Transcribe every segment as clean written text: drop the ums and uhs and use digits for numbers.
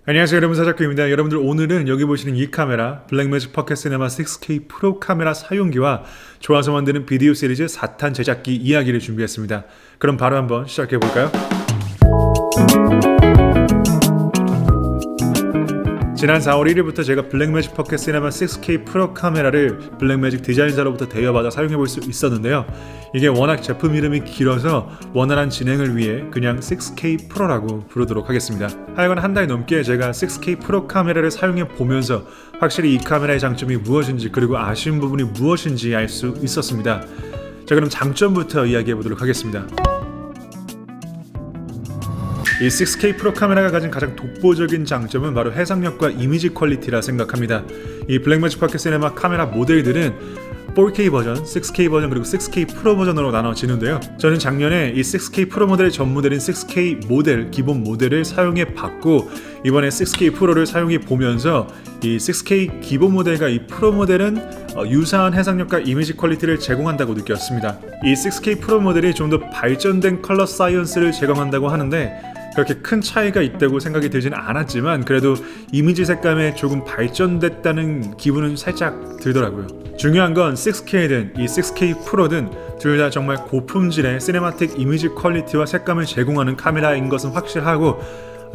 안녕하세요 여러분, 사자크입니다. 여러분들, 오늘은 여기 보시는 이 카메라 블랙매직 포켓 시네마 6K 프로 카메라 사용기와 좋아서 만드는 비디오 시리즈 4탄 제작기 이야기를 준비했습니다. 그럼 바로 한번 시작해 볼까요? 지난 4월 1일부터 제가 블랙매직 포켓 시네마 6K 프로 카메라를 블랙매직 디자인사로부터 대여받아 사용해볼 수 있었는데요. 이게 워낙 제품 이름이 길어서 원활한 진행을 위해 그냥 6K 프로라고 부르도록 하겠습니다. 하여간 한 달 넘게 제가 6K 프로 카메라를 사용해 보면서 확실히 이 카메라의 장점이 무엇인지, 그리고 아쉬운 부분이 무엇인지 알 수 있었습니다. 자, 그럼 장점부터 이야기해 보도록 하겠습니다. 이 6K 프로 카메라가 가진 가장 독보적인 장점은 바로 해상력과 이미지 퀄리티라 생각합니다. 이 블랙매직 포켓 시네마 카메라 모델들은 4K 버전, 6K 버전, 그리고 6K 프로 버전으로 나눠지는데요. 저는 작년에 이 6K 프로 모델의 전 모델인 6K 모델, 기본 모델을 사용해 봤고, 이번에 6K 프로를 사용해 보면서 이 6K 기본 모델과 이 프로 모델은 유사한 해상력과 이미지 퀄리티를 제공한다고 느꼈습니다. 이 6K 프로 모델이 좀 더 발전된 컬러 사이언스를 제공한다고 하는데 그렇게 큰 차이가 있다고 생각이 들지는 않았지만, 그래도 이미지 색감에 조금 발전됐다는 기분은 살짝 들더라고요. 중요한 건 6K든 이 6K 프로든 둘 다 정말 고품질의 시네마틱 이미지 퀄리티와 색감을 제공하는 카메라인 것은 확실하고,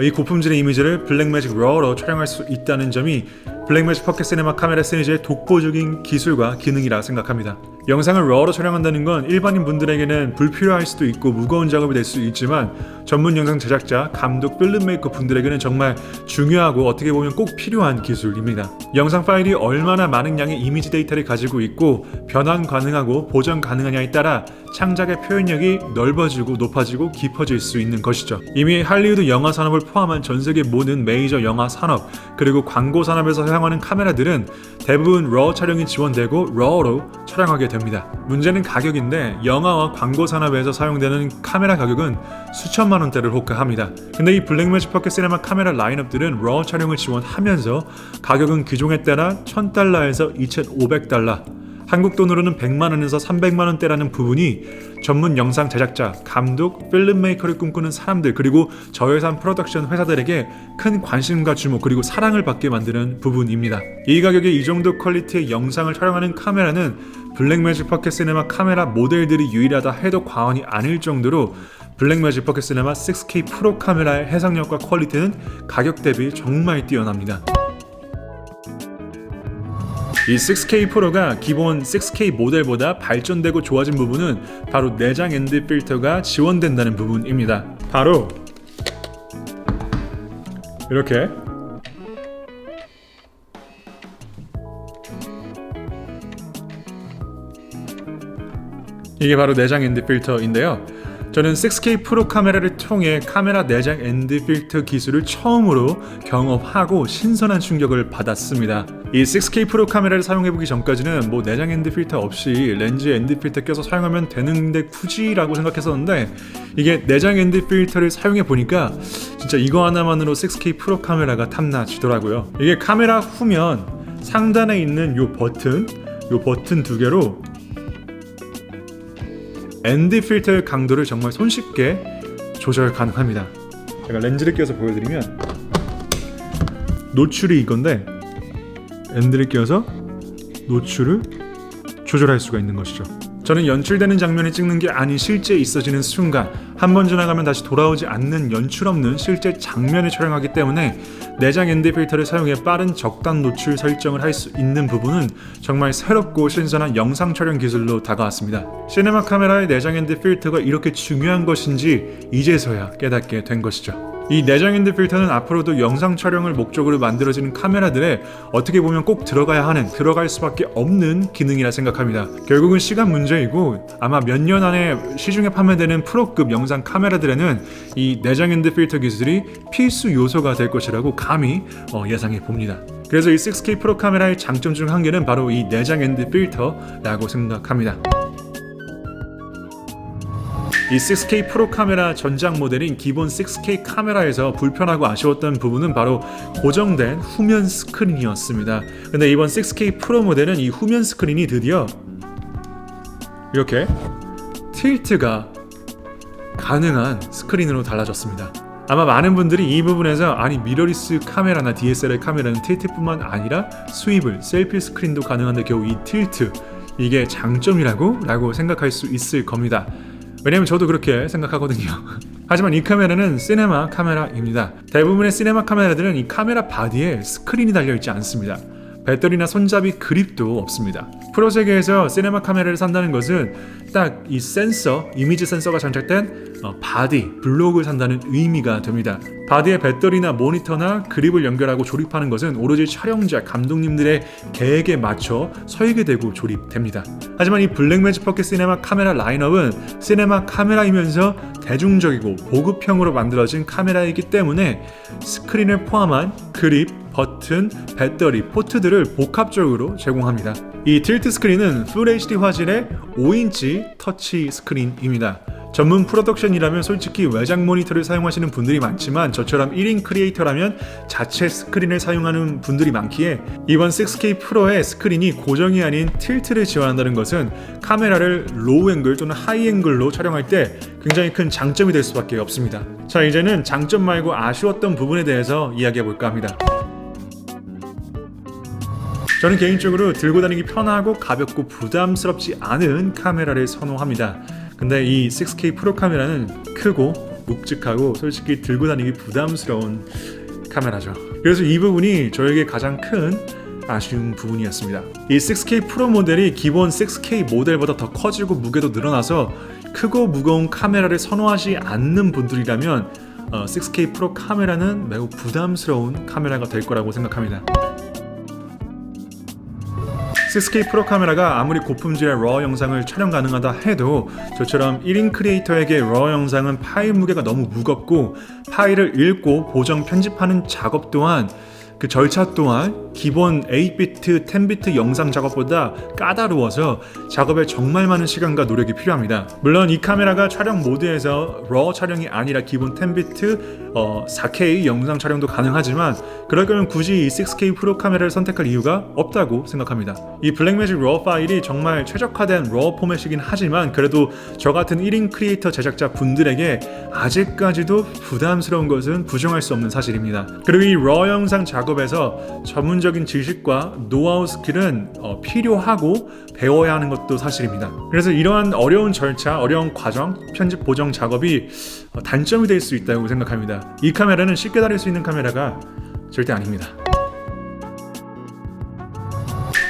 이 고품질의 이미지를 블랙매직 러로 촬영할 수 있다는 점이 블랙매직 포켓 시네마 카메라 시리즈의 독보적인 기술과 기능이라 생각합니다. 영상을 러로 촬영한다는 건 일반인 분들에게는 불필요할 수도 있고 무거운 작업이 될 수 있지만, 전문 영상 제작자, 감독, 필름메이커 분들에게는 정말 중요하고 어떻게 보면 꼭 필요한 기술입니다. 영상 파일이 얼마나 많은 양의 이미지 데이터를 가지고 있고 변환 가능하고 보정 가능하냐에 따라 창작의 표현력이 넓어지고 높아지고 깊어질 수 있는 것이죠. 이미 할리우드 영화 산업을 포함한 전 세계 모든 메이저 영화 산업, 그리고 광고 산업에서 사용하는 카메라들은 대부분 RAW 촬영이 지원되고 RAW로 촬영하게 됩니다. 문제는 가격인데, 영화와 광고 산업에서 사용되는 카메라 가격은 수천만 원대를 호가합니다. 근데 이 블랙매직 포켓 시네마 카메라 라인업들은 RAW 촬영을 지원하면서 가격은 기종에 따라 $1,000에서 $2,500, 한국 돈으로는 100만 원에서 300만 원대라는 부분이 전문 영상 제작자, 감독, 필름메이커를 꿈꾸는 사람들, 그리고 저예산 프로덕션 회사들에게 큰 관심과 주목, 그리고 사랑을 받게 만드는 부분입니다. 이 가격에 이 정도 퀄리티의 영상을 촬영하는 카메라는 블랙매직 포켓 시네마 카메라 모델들이 유일하다 해도 과언이 아닐 정도로 블랙매직 포켓 시네마 6K 프로 카메라의 해상력과 퀄리티는 가격 대비 정말 뛰어납니다. 이 6K 프로가 기본 6K 모델보다 발전되고 좋아진 부분은 바로 내장 ND 필터가 지원된다는 부분입니다. 바로 이렇게 이게 바로 내장 ND 필터인데요. 저는 6K 프로 카메라를 통해 카메라 내장 ND 필터 기술을 처음으로 경험하고 신선한 충격을 받았습니다. 이 6K 프로 카메라를 사용해보기 전까지는 뭐 내장 ND 필터 없이 렌즈에 ND 필터 껴서 사용하면 되는데 굳이라고 생각했었는데, 이게 내장 ND 필터를 사용해보니까 진짜 이거 하나만으로 6K 프로 카메라가 탐나지더라고요. 이게 카메라 후면 상단에 있는 요 버튼 두 개로 ND 필터의 강도를 정말 손쉽게 조절 가능합니다. 제가 렌즈를 껴서 보여드리면 노출이 이건데, ND를 껴서 노출을 조절할 수가 있는 것이죠. 저는 연출되는 장면을 찍는 게 아닌 실제 있어지는 순간, 한 번 지나가면 다시 돌아오지 않는 연출 없는 실제 장면을 촬영하기 때문에 내장 ND 필터를 사용해 빠른 적당 노출 설정을 할 수 있는 부분은 정말 새롭고 신선한 영상 촬영 기술로 다가왔습니다. 시네마 카메라의 내장 ND 필터가 이렇게 중요한 것인지 이제서야 깨닫게 된 것이죠. 이 내장 ND 필터는 앞으로도 영상 촬영을 목적으로 만들어지는 카메라들에 어떻게 보면 꼭 들어갈 수밖에 없는 기능이라 생각합니다. 결국은 시간 문제이고, 아마 몇 년 안에 시중에 판매되는 프로급 영상 카메라들에는 이 내장 ND 필터 기술이 필수 요소가 될 것이라고 감히 예상해 봅니다. 그래서 이 6K 프로 카메라의 장점 중 한 개는 바로 이 내장 ND 필터라고 생각합니다. 이 6K 프로 카메라 전장 모델인 기본 6K 카메라에서 불편하고 아쉬웠던 부분은 바로 고정된 후면 스크린이었습니다. 근데 이번 6K 프로 모델은 이 후면 스크린이 드디어 이렇게 틸트가 가능한 스크린으로 달라졌습니다. 아마 많은 분들이 이 부분에서 아니 미러리스 카메라나 DSLR 카메라는 틸트뿐만 아니라 스위블, 셀피 스크린도 가능한데 겨우 이 틸트 이게 장점이라고? 라고 생각할 수 있을 겁니다. 왜냐면 저도 그렇게 생각하거든요. 하지만 이 카메라는 시네마 카메라입니다. 대부분의 시네마 카메라들은 이 카메라 바디에 스크린이 달려있지 않습니다. 배터리나 손잡이 그립도 없습니다. 프로 세계에서 시네마 카메라를 산다는 것은 딱 이 센서, 이미지 센서가 장착된 바디, 블록을 산다는 의미가 됩니다. 바디에 배터리나 모니터나 그립을 연결하고 조립하는 것은 오로지 촬영자, 감독님들의 계획에 맞춰 설계되고 조립됩니다. 하지만 이 블랙매직 포켓 시네마 카메라 라인업은 시네마 카메라이면서 대중적이고 보급형으로 만들어진 카메라이기 때문에 스크린을 포함한 그립, 버튼, 배터리, 포트들을 복합적으로 제공합니다. 이 틸트 스크린은 풀 HD 화질의 5인치 터치 스크린입니다. 전문 프로덕션이라면 솔직히 외장 모니터를 사용하시는 분들이 많지만 저처럼 1인 크리에이터라면 자체 스크린을 사용하는 분들이 많기에 이번 6K 프로의 스크린이 고정이 아닌 틸트를 지원한다는 것은 카메라를 로우 앵글 또는 하이 앵글로 촬영할 때 굉장히 큰 장점이 될 수밖에 없습니다. 자, 이제는 장점 말고 아쉬웠던 부분에 대해서 이야기해 볼까 합니다. 저는 개인적으로 들고 다니기 편하고 가볍고 부담스럽지 않은 카메라를 선호합니다. 근데 이 6K 프로 카메라는 크고 묵직하고 솔직히 들고 다니기 부담스러운 카메라죠. 그래서 이 부분이 저에게 가장 큰 아쉬운 부분이었습니다. 이 6K 프로 모델이 기본 6K 모델보다 더 커지고 무게도 늘어나서 크고 무거운 카메라를 선호하지 않는 분들이라면 6K 프로 카메라는 매우 부담스러운 카메라가 될 거라고 생각합니다. 6K 프로 카메라가 아무리 고품질의 RAW 영상을 촬영 가능하다 해도 저처럼 1인 크리에이터에게 RAW 영상은 파일 무게가 너무 무겁고 파일을 읽고 보정 편집하는 작업 또한 그 절차 또한 기본 8비트, 10비트 영상 작업보다 까다로워서 작업에 정말 많은 시간과 노력이 필요합니다. 물론 이 카메라가 촬영 모드에서 RAW 촬영이 아니라 기본 10비트 4K 영상 촬영도 가능하지만 그럴 거면 굳이 이 6K 프로 카메라를 선택할 이유가 없다고 생각합니다. 이 블랙매직 RAW 파일이 정말 최적화된 RAW 포맷이긴 하지만 그래도 저 같은 1인 크리에이터 제작자 분들에게 아직까지도 부담스러운 것은 부정할 수 없는 사실입니다. 그리고 이 RAW 영상 작업에서 전문적인 지식과 노하우 스킬은 필요하고 배워야 하는 것도 사실입니다. 그래서 이러한 어려운 절차, 어려운 과정, 편집 보정 작업이 단점이 될 수 있다고 생각합니다. 이 카메라는 쉽게 다룰 수 있는 카메라가 절대 아닙니다.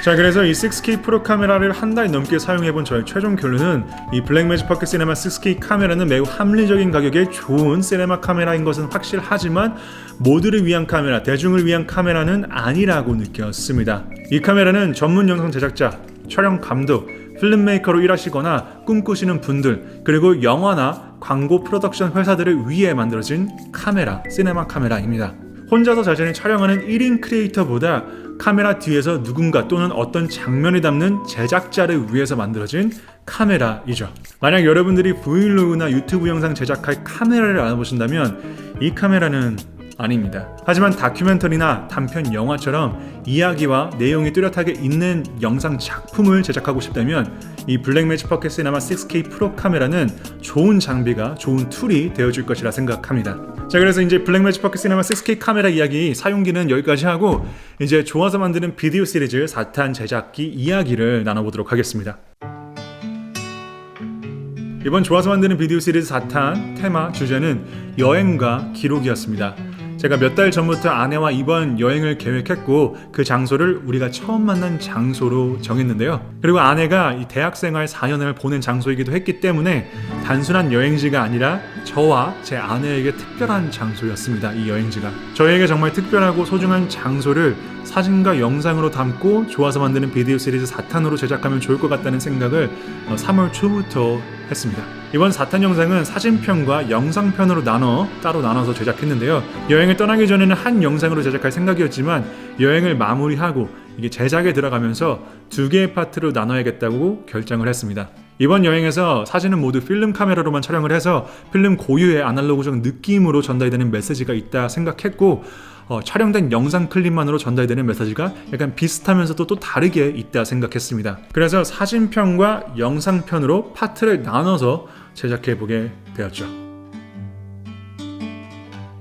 자, 그래서 이 6K 프로 카메라를 한 달 넘게 사용해본 저의 최종 결론은 이 블랙매직 포켓 시네마 6K 카메라는 매우 합리적인 가격에 좋은 시네마 카메라인 것은 확실하지만 모두를 위한 카메라, 대중을 위한 카메라는 아니라고 느꼈습니다. 이 카메라는 전문 영상 제작자, 촬영 감독, 필름메이커로 일하시거나 꿈꾸시는 분들, 그리고 영화나 광고 프로덕션 회사들을 위해 만들어진 카메라, 시네마 카메라입니다. 혼자서 자신을 촬영하는 1인 크리에이터보다 카메라 뒤에서 누군가 또는 어떤 장면을 담는 제작자를 위해서 만들어진 카메라이죠. 만약 여러분들이 브이로그나 유튜브 영상 제작할 카메라를 알아보신다면 이 카메라는 아닙니다. 하지만 다큐멘터리나 단편 영화처럼 이야기와 내용이 뚜렷하게 있는 영상 작품을 제작하고 싶다면 이 블랙매직 포켓 시네마 6K 프로 카메라는 좋은 장비가, 좋은 툴이 되어줄 것이라 생각합니다. 자, 그래서 이제 블랙매직 포켓 시네마 6K 카메라 이야기, 사용기는 여기까지 하고 이제 좋아서 만드는 비디오 시리즈 4탄 제작기 이야기를 나눠보도록 하겠습니다. 이번 좋아서 만드는 비디오 시리즈 4탄 테마 주제는 여행과 기록이었습니다. 제가 몇 달 전부터 아내와 이번 여행을 계획했고 그 장소를 우리가 처음 만난 장소로 정했는데요. 그리고 아내가 이 대학생활 4년을 보낸 장소이기도 했기 때문에 단순한 여행지가 아니라 저와 제 아내에게 특별한 장소였습니다. 이 여행지가 저에게 정말 특별하고 소중한 장소를 사진과 영상으로 담고 좋아서 만드는 비디오 시리즈 4탄으로 제작하면 좋을 것 같다는 생각을 3월 초부터 했습니다. 이번 4탄 영상은 사진편과 영상편으로 따로 나눠서 제작했는데요. 여행을 떠나기 전에는 한 영상으로 제작할 생각이었지만 여행을 마무리하고 이게 제작에 들어가면서 2개의 파트로 나눠야겠다고 결정을 했습니다. 이번 여행에서 사진은 모두 필름 카메라로만 촬영을 해서 필름 고유의 아날로그적 느낌으로 전달되는 메시지가 있다 생각했고 촬영된 영상 클립만으로 전달되는 메시지가 약간 비슷하면서도 또 다르게 있다 생각했습니다. 그래서 사진편과 영상편으로 파트를 나눠서 제작해보게 되었죠.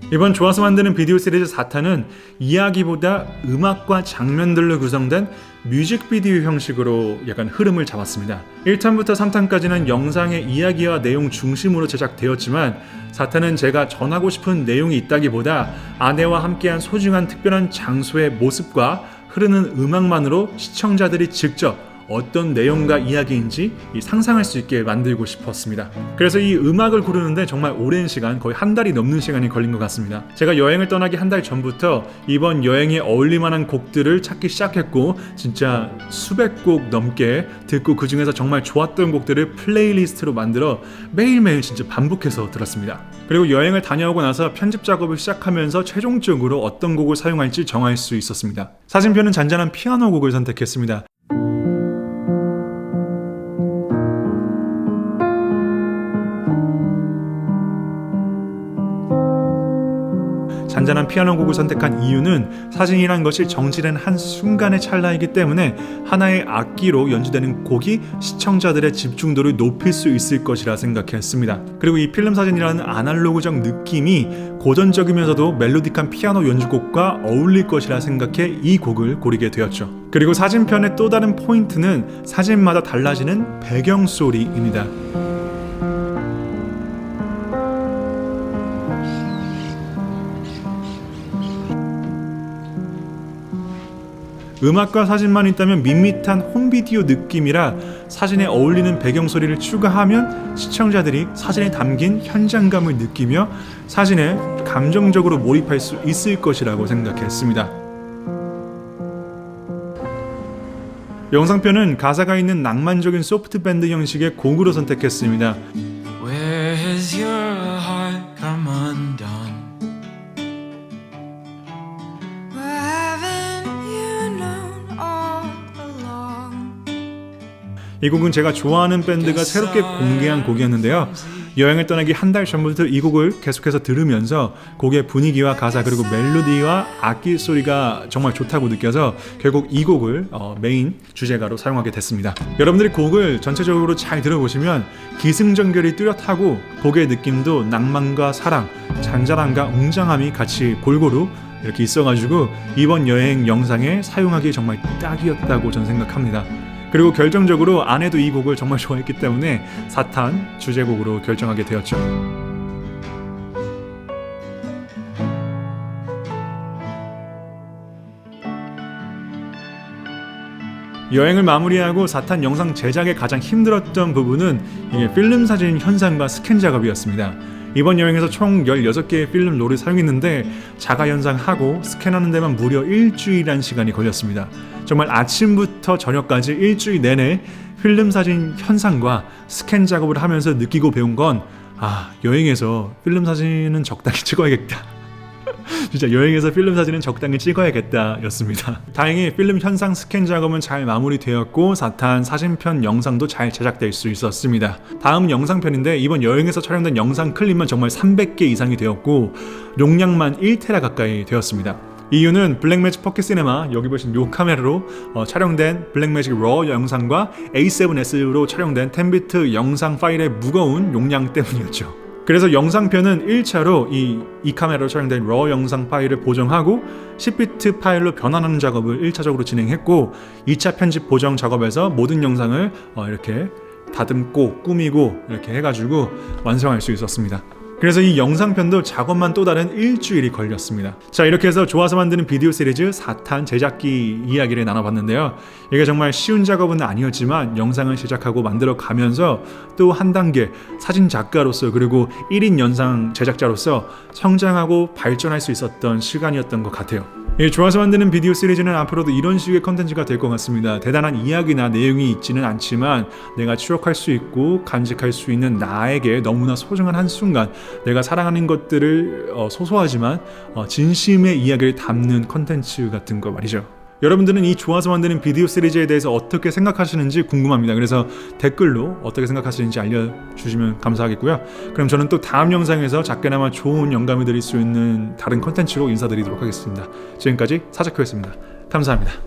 이번 좋아서 만드는 비디오 시리즈 4탄은 이야기보다 음악과 장면들로 구성된 뮤직비디오 형식으로 약간 흐름을 잡았습니다. 1탄부터 3탄까지는 영상의 이야기와 내용 중심으로 제작되었지만 4탄은 제가 전하고 싶은 내용이 있다기보다 아내와 함께한 소중한 특별한 장소의 모습과 흐르는 음악만으로 시청자들이 직접 어떤 내용과 이야기인지 상상할 수 있게 만들고 싶었습니다. 그래서 이 음악을 고르는데 정말 오랜 시간, 거의 한 달이 넘는 시간이 걸린 것 같습니다. 제가 여행을 떠나기 한 달 전부터 이번 여행에 어울릴만한 곡들을 찾기 시작했고 진짜 수백 곡 넘게 듣고 그 중에서 정말 좋았던 곡들을 플레이리스트로 만들어 매일매일 진짜 반복해서 들었습니다. 그리고 여행을 다녀오고 나서 편집 작업을 시작하면서 최종적으로 어떤 곡을 사용할지 정할 수 있었습니다. 사진편은 잔잔한 피아노 곡을 선택했습니다. 잔잔한 피아노 곡을 선택한 이유는 사진이란 것이 정지된 한순간의 찰나이기 때문에 하나의 악기로 연주되는 곡이 시청자들의 집중도를 높일 수 있을 것이라 생각했습니다. 그리고 이 필름 사진이라는 아날로그적 느낌이 고전적이면서도 멜로디한 피아노 연주곡과 어울릴 것이라 생각해 이 곡을 고르게 되었죠. 그리고 사진편의 또 다른 포인트는 사진마다 달라지는 배경소리입니다. 음악과 사진만 있다면 밋밋한 홈비디오 느낌이라 사진에 어울리는 배경소리를 추가하면 시청자들이 사진에 담긴 현장감을 느끼며 사진에 감정적으로 몰입할 수 있을 것이라고 생각했습니다. 영상편은 가사가 있는 낭만적인 소프트밴드 형식의 곡으로 선택했습니다. Where has your heart come undone? 이 곡은 제가 좋아하는 밴드가 새롭게 공개한 곡이었는데요. 여행을 떠나기 한 달 전부터 이 곡을 계속해서 들으면서 곡의 분위기와 가사 그리고 멜로디와 악기 소리가 정말 좋다고 느껴서 결국 이 곡을 메인 주제가로 사용하게 됐습니다. 여러분들이 곡을 전체적으로 잘 들어보시면 기승전결이 뚜렷하고 곡의 느낌도 낭만과 사랑, 잔잔함과 웅장함이 같이 골고루 이렇게 있어가지고 이번 여행 영상에 사용하기 정말 딱이었다고 저는 생각합니다. 그리고 결정적으로 아내도 이 곡을 정말 좋아했기 때문에 4탄 주제곡으로 결정하게 되었죠. 여행을 마무리하고 4탄 영상 제작에 가장 힘들었던 부분은 필름 사진 현상과 스캔 작업이었습니다. 이번 여행에서 총 16개의 필름 롤을 사용했는데 자가 현상하고 스캔하는 데만 무려 일주일이라는 시간이 걸렸습니다. 정말 아침부터 저녁까지 일주일 내내 필름 사진 현상과 스캔 작업을 하면서 느끼고 배운 건 여행에서 필름 사진은 적당히 찍어야겠다. 진짜 여행에서 필름 사진은 적당히 찍어야겠다 였습니다. 다행히 필름 현상 스캔 작업은 잘 마무리되었고 4탄 사진편 영상도 잘 제작될 수 있었습니다. 다음 영상편인데 이번 여행에서 촬영된 영상 클립만 정말 300개 이상이 되었고 용량만 1테라 가까이 되었습니다. 이유는 블랙매직 포켓 시네마 여기 보신 이 카메라로 촬영된 블랙매직 러 영상과 A7S로 촬영된 10비트 영상 파일의 무거운 용량 때문이었죠. 그래서 영상편은 1차로 이 카메라로 촬영된 러 영상 파일을 보정하고 10비트 파일로 변환하는 작업을 1차적으로 진행했고 2차 편집 보정 작업에서 모든 영상을 이렇게 다듬고 꾸미고 이렇게 해가지고 완성할 수 있었습니다. 그래서 이 영상편도 작업만 또 다른 일주일이 걸렸습니다. 자, 이렇게 해서 좋아서 만드는 비디오 시리즈 4탄 제작기 이야기를 나눠봤는데요. 이게 정말 쉬운 작업은 아니었지만 영상을 제작하고 만들어 가면서 또 한 단계 사진 작가로서 그리고 1인 영상 제작자로서 성장하고 발전할 수 있었던 시간이었던 것 같아요. 좋아서 만드는 비디오 시리즈는 앞으로도 이런 식의 컨텐츠가 될 것 같습니다. 대단한 이야기나 내용이 있지는 않지만 내가 추억할 수 있고 간직할 수 있는 나에게 너무나 소중한 한순간, 내가 사랑하는 것들을 소소하지만 진심의 이야기를 담는 컨텐츠 같은 거 말이죠. 여러분들은 이 좋아서 만드는 비디오 시리즈에 대해서 어떻게 생각하시는지 궁금합니다. 그래서 댓글로 어떻게 생각하시는지 알려주시면 감사하겠고요. 그럼 저는 또 다음 영상에서 작게나마 좋은 영감을 드릴 수 있는 다른 컨텐츠로 인사드리도록 하겠습니다. 지금까지 사자코였습니다. 감사합니다.